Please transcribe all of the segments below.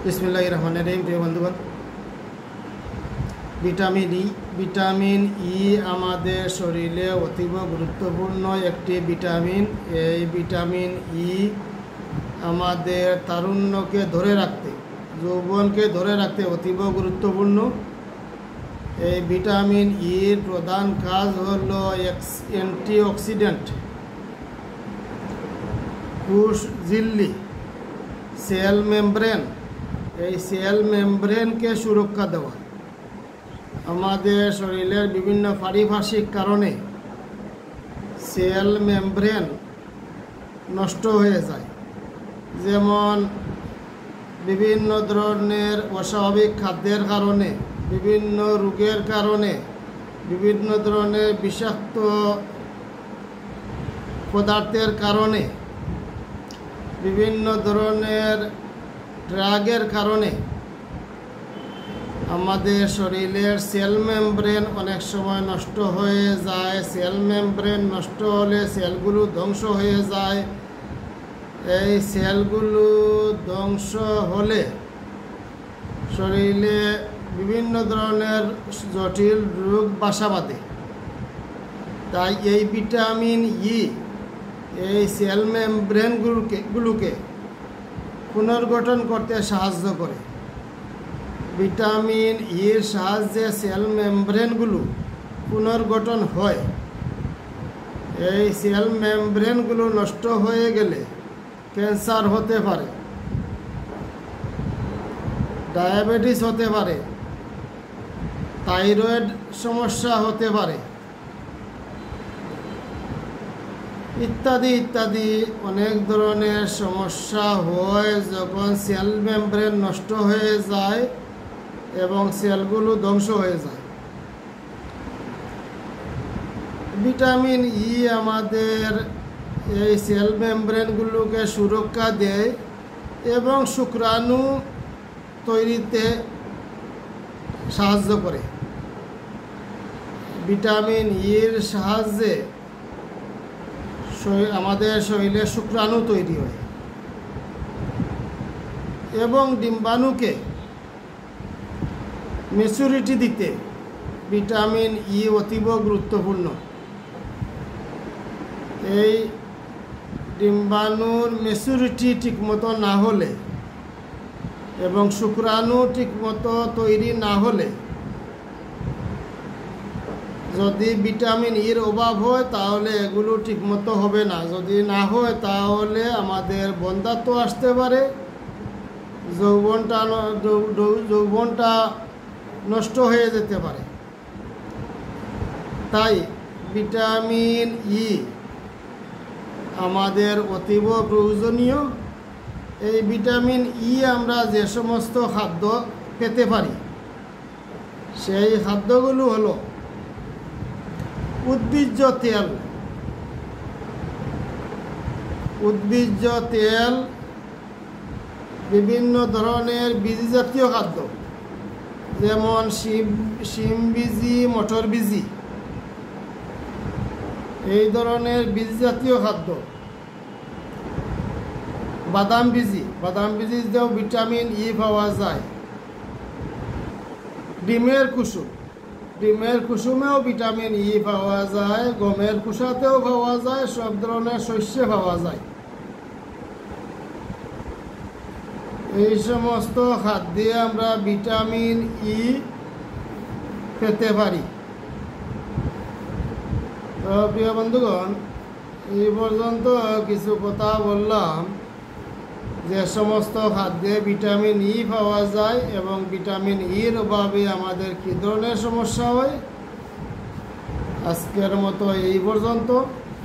বিসমিল্লাহির রহমানির রহিম। প্রিয় বন্ধুগণ, ভিটামিন ই আমাদের শরীরে অতীব গুরুত্বপূর্ণ একটি ভিটামিন। এই ভিটামিন ই আমাদের তারুণ্যকে ধরে রাখতে, যৌবনকে ধরে রাখতে অতীব গুরুত্বপূর্ণ। এই ভিটামিন ইর প্রধান কাজ হল অ্যান্টিঅক্সিডেন্ট, কোষ ঝিল্লি, সেল মেমব্রেন, এই সেল মেমব্রেনকে সুরক্ষা দেওয়া। আমাদের শরীরের বিভিন্ন পারিপার্শ্বিক কারণে সেল মেমব্রেন নষ্ট হয়ে যায়, যেমন বিভিন্ন ধরনের অস্বাভাবিক খাদ্যের কারণে, বিভিন্ন রোগের কারণে, বিভিন্ন ধরনের বিষাক্ত পদার্থের কারণে, বিভিন্ন ধরনের ড্রাগের কারণে আমাদের শরীরের সেল মেমব্রেন অনেক সময় নষ্ট হয়ে যায়। সেল মেমব্রেন নষ্ট হলে সেলগুলো ধ্বংস হয়ে যায়। এই সেলগুলো ধ্বংস হলে শরীরে বিভিন্ন ধরনের জটিল রোগ বাসা বাঁধে। তাই এই ভিটামিন ই এই সেল মেমব্রেনগুলোকে পুনর্গঠন করতে সাহায্য করে। ভিটামিন ইর সাহায্যে সেল মেমব্রেনগুলো পুনর্গঠন হয়। এই সেল মেমব্রেনগুলো নষ্ট হয়ে গেলে ক্যান্সার হতে পারে, ডায়াবেটিস হতে পারে, থাইরয়েড সমস্যা হতে পারে, ইত্যাদি ইত্যাদি অনেক ধরনের সমস্যা হয় যখন সেল মেমব্রেন নষ্ট হয়ে যায় এবং সেলগুলো ধ্বংস হয়ে যায়। ভিটামিন ই আমাদের এই সেল মেমব্রেনগুলোকে সুরক্ষা দেয় এবং শুক্রাণু তৈরিতে সাহায্য করে। ভিটামিন ইর সাহায্যে আমাদের শরীরে শুক্রাণু তৈরি হয় এবং ডিম্বাণুকে ম্যাচুরিটি দিতে ভিটামিন ই অতীব গুরুত্বপূর্ণ। এই ডিম্বাণুর ম্যাচুরিটি ঠিকমতো না হলে এবং শুক্রাণু ঠিকমতো তৈরি না হলে, যদি ভিটামিন ইর অভাব হয় তাহলে এগুলো ঠিকমতো হবে না। যদি না হয় তাহলে আমাদের বন্ধ্যাত্ব আসতে পারে, যৌবনটা নষ্ট হয়ে যেতে পারে। তাই ভিটামিন ই আমাদের অতীব প্রয়োজনীয়। এই ভিটামিন ই আমরা যে সমস্ত খাদ্য পেতে পারি সেই খাদ্যগুলো হলো উদ্ভিজ্জ তেল, বিভিন্ন ধরনের বীজ জাতীয় খাদ্য, যেমন শিম বীজি, মটর বীজি, এই ধরনের বীজ জাতীয় খাদ্য, বাদাম বীজিতেও ভিটামিন ই পাওয়া যায়। ডিমের কুসুমেও ভিটামিন ই পাওয়া যায়, গমের কুসাতেও পাওয়া যায়, সব ধরনের শস্যে পাওয়া যায়। এই সমস্ত খাদ্যে আমরা ভিটামিন ই পেতে পারি। তো প্রিয় বন্ধুগণ, এই পর্যন্ত কিছু কথা বললাম যে সমস্ত খাদ্যে ভিটামিন ই পাওয়া যায় এবং ভিটামিন ইর অভাবে আমাদের কী ধরনের সমস্যা হয়। আজকের মতো এই পর্যন্ত।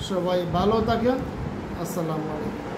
সবাই ভালো থাকেন। আসসালামু আলাইকুম।